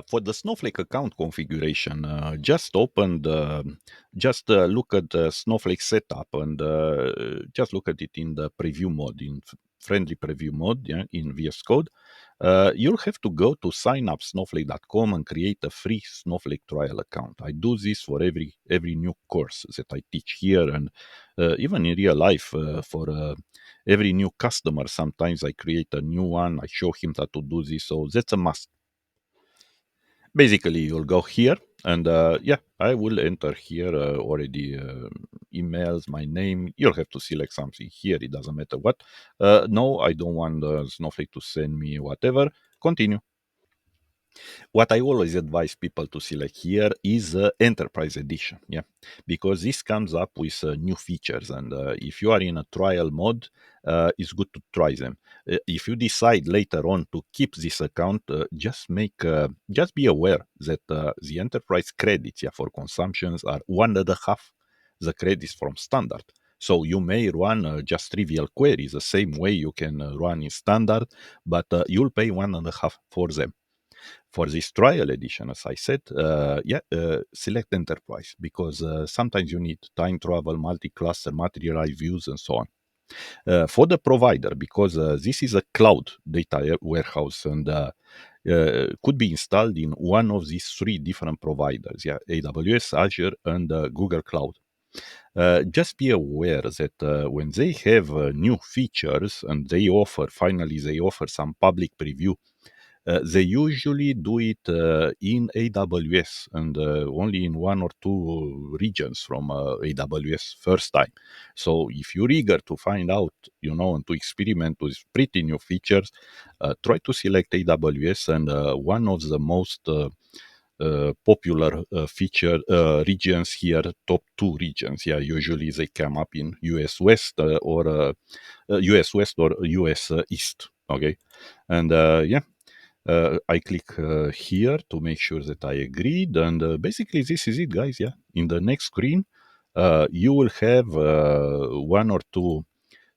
For the Snowflake account configuration, just look at the Snowflake setup and just look at it in the preview mode, in friendly preview mode, yeah, in VS Code. You'll have to go to signupsnowflake.com and create a free Snowflake trial account. I do this for every new course that I teach here, and even in real life for every new customer. Sometimes I create a new one. I show him how to do this, so that's a must. Basically, you'll go here, and yeah, I will enter here already emails, my name. You'll have to select something here. It doesn't matter what. No, I don't want Snowflake to send me whatever. Continue. What I always advise people to select here is Enterprise Edition, yeah, because this comes up with new features, and if you are in a trial mode, it's good to try them. If you decide later on to keep this account, just be aware that the enterprise credits, yeah, for consumptions are 1.5 the credits from standard. So you may run just trivial queries the same way you can run in standard, but you'll pay 1.5 for them. For this trial edition, as I said, select enterprise because sometimes you need time travel, multi-cluster, materialized views, and so on. For the provider, because this is a cloud data warehouse and could be installed in one of these three different providers, yeah, AWS, Azure, and Google Cloud. Just be aware that when they have new features and they offer some public preview, they usually do it in AWS and only in one or two regions from AWS first time. So if you're eager to find out, and to experiment with pretty new features, try to select AWS and one of the most popular feature regions here, top two regions. Yeah, usually they come up in US West or US West or US East. Okay, and yeah, I click here to make sure that I agreed. And basically, this is it, guys. Yeah. In the next screen, you will have one or two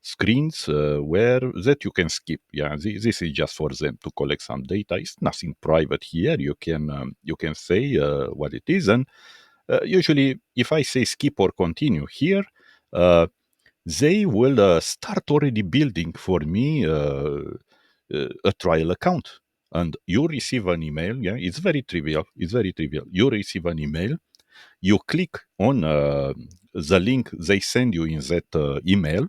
screens where that you can skip. Yeah, this is just for them to collect some data. It's nothing private here. You can say what it is, and usually, if I say skip or continue here, uh, they will start already building for me a trial account. And you receive an email. Yeah, it's very trivial. It's very trivial. You receive an email. You click on the link they send you in that email,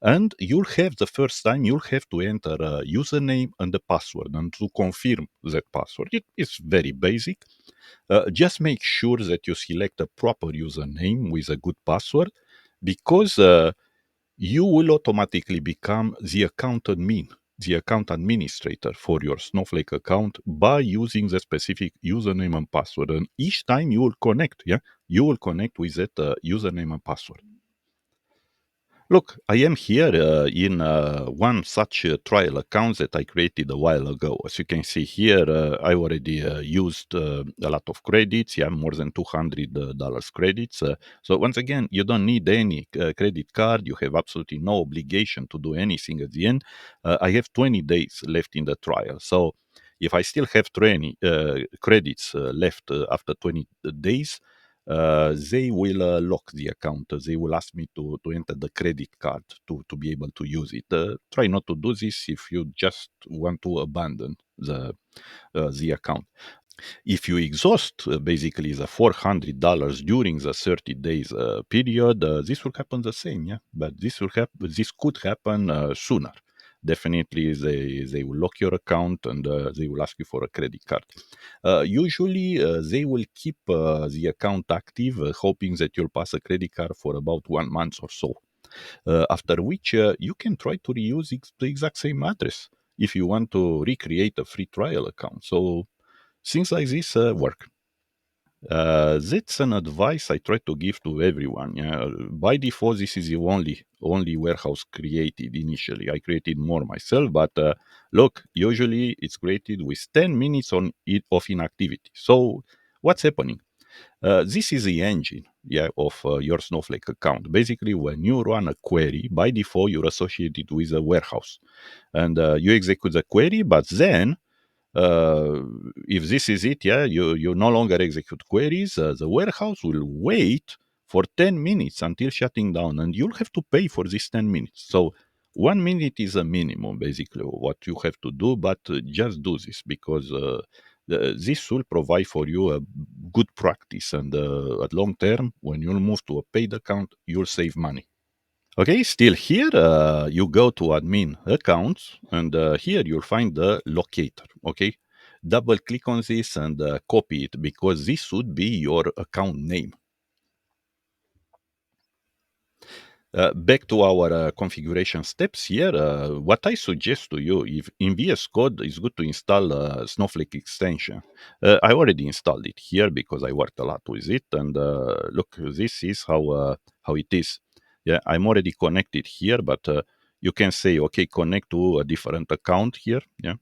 and you'll have to enter a username and a password. And to confirm that password, it is very basic. Just make sure that you select a proper username with a good password, because you will automatically become the account administrator for your Snowflake account by using the specific username and password. And each time you will connect, yeah, you will connect with that username and password. Look, I am here in one such trial account that I created a while ago. As you can see here, I already used a lot of credits. Yeah, more than $200 credits. So once again, you don't need any credit card. You have absolutely no obligation to do anything at the end. I have 20 days left in the trial. So if I still have 20 credits left after 20 days, they will lock the account. They will ask me to enter the credit card to be able to use it. Try not to do this if you just want to abandon the account. If you exhaust basically the $400 during the 30 days period, this will happen the same, yeah. But this could happen sooner. Definitely, they will lock your account and they will ask you for a credit card. Usually, they will keep the account active, hoping that you'll pass a credit card for about 1 month or so. After which you can try to reuse the exact same address if you want to recreate a free trial account. So things like this work. That's an advice I try to give to everyone. Yeah. By default, this is the only warehouse created initially. I created more myself, but look, usually it's created with 10 minutes of inactivity. So what's happening? This is the engine, yeah, of your Snowflake account. Basically, when you run a query, by default, you're associated with a warehouse, and you execute the query, but then uh, if this is it, yeah, you no longer execute queries. The warehouse will wait for 10 minutes until shutting down, and you'll have to pay for this 10 minutes. So 1 minute is a minimum, basically, what you have to do, but just do this because this will provide for you a good practice. And at long term, when you'll move to a paid account, you'll save money. Okay, still here, you go to admin accounts, and here you'll find the locator. Okay, double click on this and copy it because this should be your account name. Back to our configuration steps here. What I suggest to you, if in VS Code, it's good to install Snowflake extension. I already installed it here because I worked a lot with it. And look, this is how it is. Yeah, I'm already connected here, but you can say, okay, connect to a different account here. Yeah,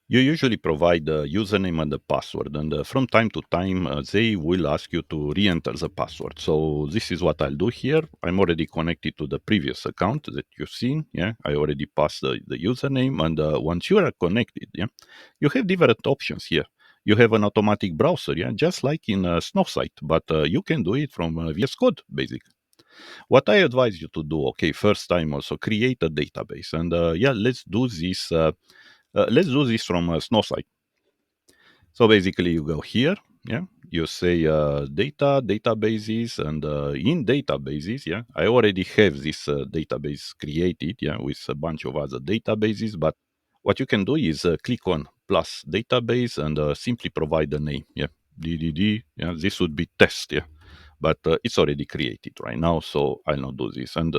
you usually provide the username and the password, and from time to time, they will ask you to re-enter the password. So this is what I'll do here. I'm already connected to the previous account that you've seen. Yeah, I already passed the username, and once you are connected, yeah, you have different options here. You have an automatic browser, yeah, just like in Snowsite, but you can do it from VS Code, basically. What I advise you to do, okay, first time also create a database, and yeah, let's do this. Let's do this from Snowsite. So basically, you go here, yeah, you say databases, and in databases, yeah, I already have this database created, yeah, with a bunch of other databases. But what you can do is click on plus database and simply provide the name, yeah, DDD, yeah, this would be test, yeah, but it's already created right now, so I'll not do this. And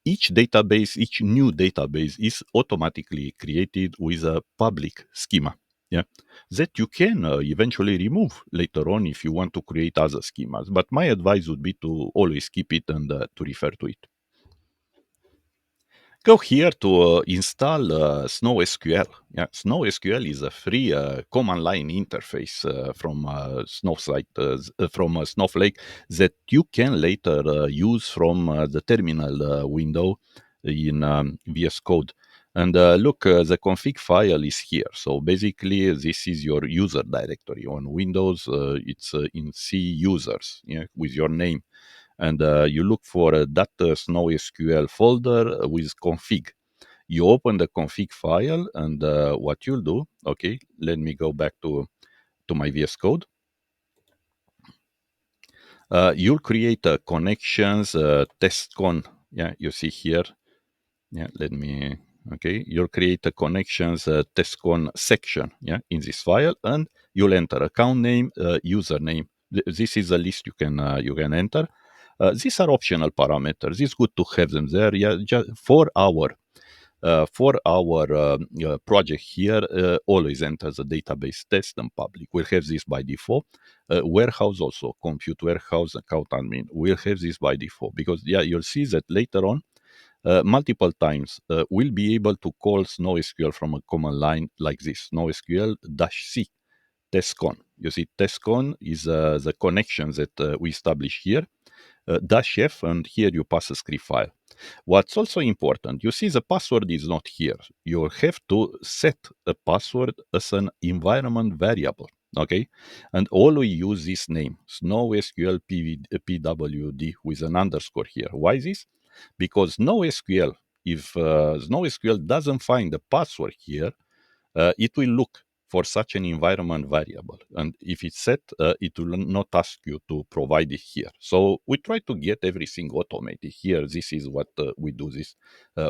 each database, each new database is automatically created with a public schema. Yeah, that you can eventually remove later on if you want to create other schemas. But my advice would be to always keep it and to refer to it. Go here to install SnowSQL. Yeah, SnowSQL is a free command line interface from Snowflake that you can later use from the terminal window in VS Code. And look, the config file is here. So basically, this is your user directory on Windows. It's in C users, yeah, with your name, and you look for that SnowSQL folder with config. You open the config file, and what you'll do, okay, let me go back to my VS Code. You'll create connections, testcon. Yeah, you see here. Yeah, let me. Okay, you'll create a connections testcon section. Yeah, in this file, and you'll enter account name, username. This is a list you can enter. These are optional parameters. It's good to have them there. Yeah, just for our project here, always enter the database test and public. We'll have this by default. Warehouse also, compute warehouse, account admin. We'll have this by default because, yeah, you'll see that later on, multiple times, we'll be able to call SnowSQL from a command line like this, SnowSQL-C, testcon. You see, testcon is the connection that we establish here, dash F, and here you pass a script file. What's also important, you see the password is not here. You have to set a password as an environment variable, okay? And always use this name, SnowSQL PWD with an underscore here. Why this? Because NoSQL, if NoSQL doesn't find the password here, it will look for such an environment variable. And if it's set, it will not ask you to provide it here. So we try to get everything automated here. This is what we do this.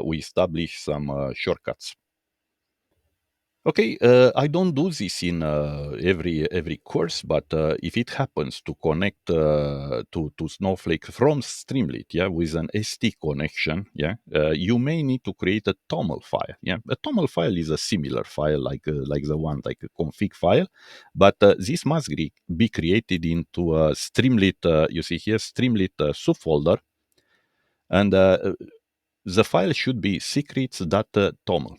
We establish some shortcuts. Okay, I don't do this in every course, but if it happens to connect to Snowflake from Streamlit, yeah, with an ST connection, yeah, you may need to create a TOML file. Yeah, a TOML file is a similar file like the one like a config file, but this must be created into a Streamlit. You see here Streamlit subfolder, and the file should be secrets.toml.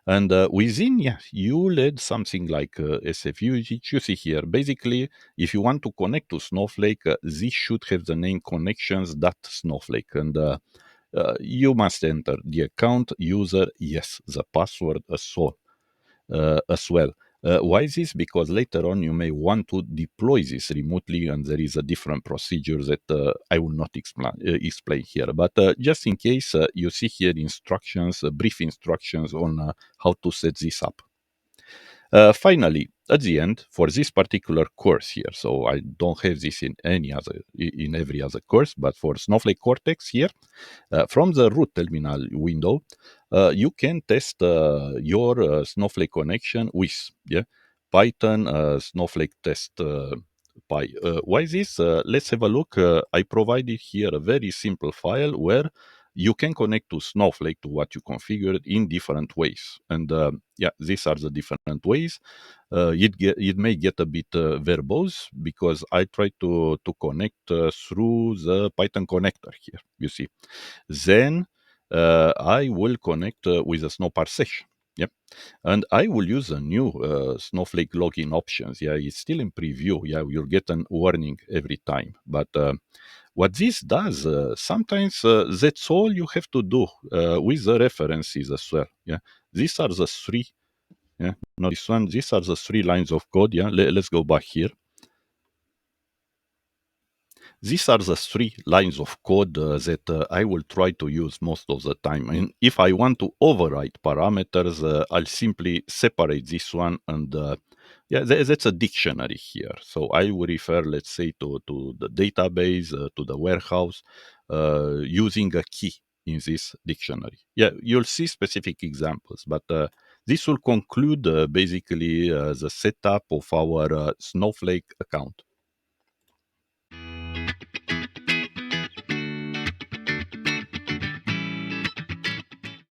And within, yeah, you'll add something like SFU, which you see here. Basically, if you want to connect to Snowflake, this should have the name connections.snowflake. And you must enter the account, user, yes, the password, so. as well. Why is this? Because later on you may want to deploy this remotely, and there is a different procedure that I will not explain here. But just in case, you see here instructions, brief instructions on how to set this up. Finally, at the end, for this particular course here, so I don't have this in any other in every other course, but for Snowflake Cortex here, from the root terminal window, you can test your Snowflake connection with Python Snowflake test. Why this? Let's have a look. I provided here a very simple file where you can connect to Snowflake to what you configured in different ways. And these are the different ways. It may get a bit verbose because I try to connect through the Python connector here. You see, then I will connect with a Snowpark session. Yep. And I will use a new Snowflake login options. Yeah, it's still in preview. Yeah, you'll get an warning every time. But what this does, sometimes that's all you have to do with the references as well. Yeah, these are the three. Yeah, not this one. These are the three lines of code. Yeah, let's go back here. These are the three lines of code that I will try to use most of the time. And if I want to override parameters, I'll simply separate this one and that's a dictionary here. So I will refer, let's say, to the database, to the warehouse, using a key in this dictionary. Yeah, you'll see specific examples, but this will conclude basically the setup of our Snowflake account.